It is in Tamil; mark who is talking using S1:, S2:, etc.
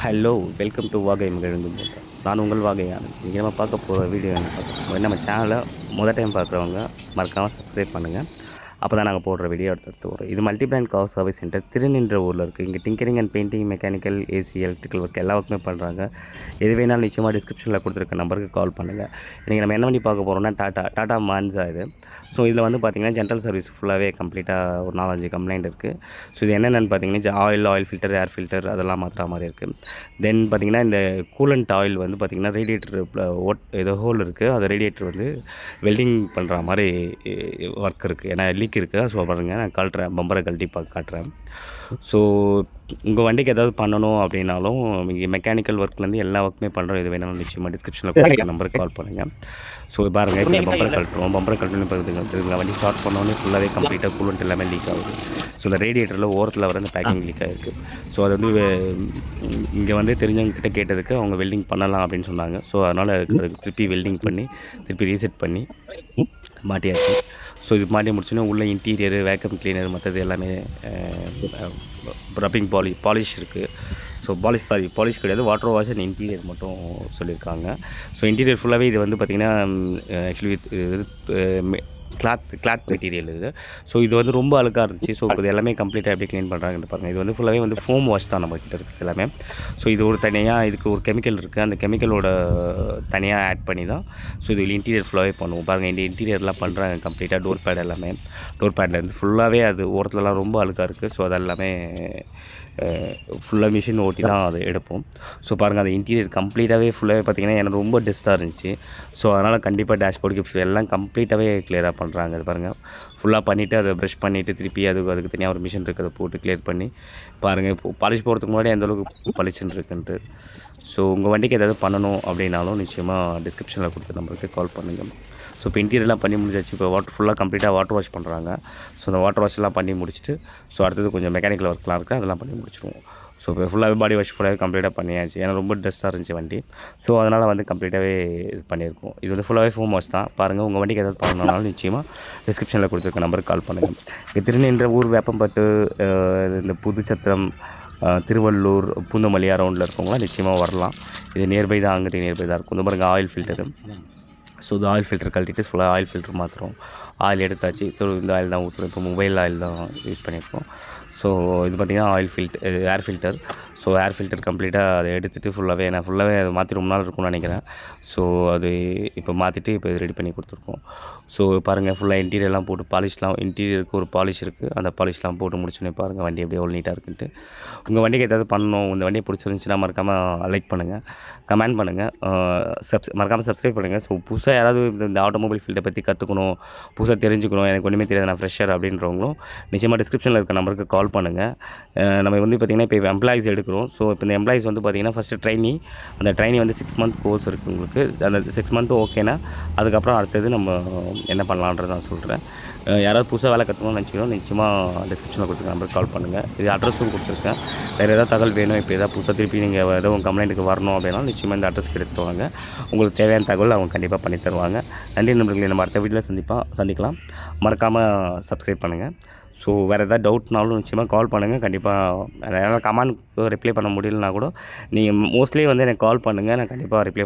S1: ஹலோ வெல்கம் டு வாகை மகிழுந்து மோட்டார்ஸ். நான் உங்கள் வாகையானது. இன்றைக்கி நம்ம பார்க்க போகிற வீடியோ என்ன பார்க்க போகிறோம், நம்ம சேனலை டைம் பார்க்குறவங்க மறக்காமல் சப்ஸ்கிரைப் பண்ணுங்கள். அப்போ தான் நாங்கள் போடுற வீடியோ அடுத்தடுத்து வரும். இது multi brand car service centre திருநின்ற ஊரில் இருக்குது. இங்கே tinkering and painting, mechanical, AC, electrical work எல்லா ஒர்க்குமே பண்ணுறாங்க. எது வேணாலும் நிச்சயமாக டிஸ்கிரிப்ஷனில் கொடுத்துருக்க நம்பருக்கு கால் பண்ணுங்கள். இன்றைக்கி நம்ம என்ன பண்ணி பார்க்க போகிறோம்னா டாடா மான்சா இது. ஸோ இதில் வந்து பார்த்திங்கன்னா ஜென்ரல் சர்வீஸ் ஃபுல்லாகவே கம்ப்ளீட்டாக ஒரு 4-5 கம்ப்ளைண்ட் இருக்குது. ஸோ இது என்னென்னு பார்த்தீங்கன்னா ஆயில் ஃபில்டர், ஏர் ஃபில்டர் அதெல்லாம் மாற்றுற மாதிரி இருக்குது. தென் பார்த்திங்கன்னா இந்த கூலண்ட் ஆயில் வந்து பார்த்திங்கன்னா ரேடியேட்டர் ஏதோ ஹோல் இருக்குது. அது ரேடியேட்டர் வந்து வெல்டிங் பண்ணுற மாதிரி ஒர்க் இருக்குது. ஏன்னா லீக் இருக்குது. ஸோ பாருங்கள், நான் காட்டுறேன், பம்பரை கழட்டி காட்டுறேன். ஸோ உங்கள் வண்டிக்கு ஏதாவது பண்ணணும் அப்படின்னாலும் இங்கே மெக்கானிக்கல் ஒர்க்லேருந்து எல்லா ஒர்க்குமே பண்ணுறோம். இது வேணாலும் நிச்சயமாக டிஸ்கிரிப்ஷனில் கொடுக்குற நம்பருக்கு கால் பண்ணுங்கள். ஸோ பாருங்கள், இப்போ பம்பரை கழட்டுறோம் பார்த்துக்கலாம். வண்டி ஸ்டார்ட் பண்ணோன்னே ஃபுல்லாகவே கம்ப்ளீட்டாக கூலண்ட் எல்லாமே லீக் ஆகுது. ஸோ இந்த ரேடியேட்டரில் ஓரத்தில் வர அந்த பேக்கிங் லீக் ஆகிருக்கு. ஸோ அது வந்து இங்கே வந்து தெரிஞ்சவங்ககிட்ட கேட்டதுக்கு அவங்க வெல்டிங் பண்ணலாம் அப்படின்னு சொன்னாங்க. ஸோ அதனால் அதுக்கு திருப்பி வெல்டிங் பண்ணி திருப்பி ரீசெட் பண்ணி மாட்டியாச்சு. ஸோ இது மாட்டி முடிச்சோன்னே உள்ள இன்டீரியரு, வேக்கம் கிளீனர், மற்றது எல்லாமே ரப்பிங் பாலிஷ் இருக்குது. ஸோ பாலிஷ் கிடையாது, வாட்டர் வாஷ் அண்ட் இன்டீரியர் மட்டும் சொல்லியிருக்காங்க. ஸோ இன்டீரியர் ஃபுல்லாகவே இது வந்து பார்த்திங்கன்னா ஆக்சுவலி கிளாத் மெட்டீரியல் இது. ஸோ இது வந்து ரொம்ப அழுக்காக இருந்துச்சு. ஸோ இது எல்லாமே கம்ப்ளீட்டாக எப்படி க்ளீன் பண்ணுறாங்கன்னு பாருங்கள். இது வந்து ஃபுல்லாகவே வந்து ஃபோம் வாஷ் தான் நம்மக்கிட்ட இருக்குது எல்லாமே. ஸோ இது ஒரு தனியாக இதுக்கு ஒரு கெமிக்கல் இருக்குது. அந்த கெமிக்கலோட தனியாக ஆட் பண்ணி தான் ஸோ இது இன்டீரியர் ஃபுல்லாகவே பண்ணுவோம். பாருங்கள், இந்த இன்டீரியர்லாம் பண்ணுறாங்க கம்ப்ளீட்டாக. டோர் பேட் எல்லாமே, டோர் பேட்லேருந்து ஃபுல்லாகவே அது ஓரத்துலலாம் ரொம்ப அழுக்காக இருக்குது. ஸோ அதெல்லாமே ஃபுல்லாக மிஷின் ஓட்டி தான் அதை எடுப்போம். ஸோ பாருங்கள், அந்த இன்டீரியர் கம்ப்ளீட்டாகவே ஃபுல்லாகவே பார்த்திங்கன்னா எனக்கு ரொம்ப டஸ்ட்டாக இருந்துச்சு. ஸோ அதனால் கண்டிப்பாக டேஷ்போர்ட் கிப்ஸ் எல்லாம் கம்ப்ளீட்டாகவே கிளியராக பண்ணுறாங்க. அது பாருங்கள், ஃபுல்லாக பண்ணிவிட்டு அதை ப்ரஷ் பண்ணிவிட்டு திருப்பி அதுக்கு தனியாக ஒரு மிஷின் இருக்குது, அதை போட்டு கிளியர் பண்ணி பாருங்கள். இப்போ பாலிஷ் போகிறதுக்கு முன்னாடி எந்தளவுக்கு பளிச்சுன்னு இருக்குன்ட்டு. ஸோ உங்கள் வண்டிக்கு ஏதாவது பண்ணணும் அப்படின்னாலும் நிச்சயமாக டிஸ்கிரிப்ஷனில் கொடுத்த நம்பருக்கு கால் பண்ணுங்கள். ஸோ இப்போ இன்டீரியர்லாம் பண்ணி முடிஞ்சாச்சு. இப்போ ஃபுல்லாக கம்ப்ளீட்டாக வாட்டர் வாஷ் பண்ணுறாங்க. ஸோ அந்த வாட்டர் வாஷ்லாம் பண்ணி முடிச்சுட்டு ஸோ அடுத்தது கொஞ்சம் மெக்கானிக்கல் ஒர்க்லாம் இருக்குது, அதெல்லாம் பண்ணி முடிச்சிடுவோம். ஸோ இப்போ ஃபுல்லாகவே பாடி வாஷ் ஃபுல்லாகவே கம்ப்ளீட்டாக பண்ணியாச்சு. ஏன்னா ரொம்ப டஸ்ட்டாக இருந்துச்சு வண்டி. ஸோ அதனால் வந்து கம்ப்ளீட்டாகவே இது பண்ணியிருக்கோம். இது வந்து ஃபுல்லாகவே ஃபோம் வாஷ் தான். பாருங்கள், உங்கள் வண்டிக்கு ஏதாவது பண்ணணும்னாலும் நிச்சயமாக டிஸ்கிரிப்ஷனில் கொடுத்துருக்க நம்பருக்கு கால் பண்ணுங்கள். இங்கே திருநின்ற ஊர், வேப்பம்பட்டு, இந்த புதுச்சத்திரம், திருவள்ளூர், பூந்தமல்லி அரௌண்டில் இருக்கவங்களாம் நிச்சயமாக வரலாம். இது நியர்பை தான், அங்கிட்ட நியர்பை தான் இருக்கும். இந்த பாருங்கள் ஆயில் ஃபில்டரு. ஸோ இந்த ஆயில் ஃபில்டர் கழட்டிட்டு ஃபுல்லாக ஆயில் ஃபில்டர் மாற்றுறோம். ஆயில் எடுத்தாச்சு. இந்த ஆயில் தான் ஊற்றுறோம். இப்போ மொபைல் ஆயில் தான் யூஸ் பண்ணியிருக்கோம். ஸோ இது பார்த்திங்கன்னா air filter. So air filter கம்ப்ளீட்டாக அதை எடுத்துகிட்டு ஃபுல்லாகவே அதை மாற்றி ரொம்ப நாள் இருக்கும்னு நினைக்கிறேன். ஸோ அது இப்போ மாற்றிட்டு இப்போ இது ரெடி பண்ணி கொடுத்துருக்கோம். ஸோ பாருங்கள், ஃபுல்லாக இன்டீரியர்லாம் போட்டு இன்டீரியருக்கு ஒரு பாலிஷ் இருக்குது. அந்த பாலிஷ்லாம் போட்டு முடிச்சோன்னே பாருங்கள் வண்டி எப்படி எவ்வளோ நீட்டாக இருக்குன்ட்டு. உங்கள் வண்டிக்கு ஏதாவது பண்ணணும், இந்த வண்டியை பிடிச்சிருந்துச்சின்னா மறக்காமல் லைக் பண்ணுங்கள், கமெண்ட் பண்ணுங்கள், மறக்காமல் சப்ஸ்கிரைப் பண்ணுங்கள். ஸோ புதுசாக யாராவது இந்த ஆட்டோமொபைல் ஃபீல்டை பற்றி கற்றுக்கணும், புதுசாக தெரிஞ்சுக்கணும், எனக்கு ஒன்றுமே தெரியாது, நான் ஃப்ரெஷர் அப்படின்றவங்களும் நிச்சயமாக டிஸ்கிரிப்ஷனில் இருக்க நம்பருக்கு கால் பண்ணுங்கள். நம்ம வந்து பார்த்திங்கன்னா இப்போ எம்ப்ளாயிஸ் எடுக்கிறோம். ஸோ இப்போ இந்த எம்ப்ளாயிஸ் வந்து பார்த்திங்கன்னா ஃபஸ்ட்டு அந்த ட்ரைனி வந்து 6 மந்த் கோர்ஸ் இருக்குது உங்களுக்கு. அந்த 6 மந்த்து ஓகேனா அதுக்கப்புறம் அடுத்தது நம்ம என்ன பண்ணலான்றது நான் சொல்கிறேன். யாராவது புதுசாக வேலை கற்றுக்கணும்னு நினச்சிக்கணும், நிச்சயமாக டிஸ்கிரிப்ஷனில் கொடுத்துருக்க நம்பருக்கு கால் பண்ணுங்கள். இது அட்ரஸும் கொடுத்துருக்கேன். வேறு ஏதாவது தகவல் வேணும், இப்போ எதாவது புதுசாக திருப்பி நீங்கள் எதுவும் கம்ப்ளைண்ட்டுக்கு வரணும் அப்படின்னா நிச்சயமாக இந்த அட்ரஸ்க்கு எடுத்துட்டு வாங்க. உங்களுக்கு தேவையான தகவல் அவங்க கண்டிப்பாக பண்ணி தருவாங்க. நன்றி நண்பர்களே, நம்ம அடுத்த வீடியோவில் சந்திக்கலாம். மறக்காமல் சப்ஸ்கிரைப் பண்ணுங்கள். ஸோ வேறு எதாவது டவுட்னாலும் நிச்சயமாக கால் பண்ணுங்கள். கண்டிப்பாக என்னால் கமெண்ட் ரிப்ளை பண்ண முடியலனா கூட நீங்கள் மோஸ்ட்லி வந்து எனக்கு கால் பண்ணுங்கள், நான் கண்டிப்பாக ரிப்ளை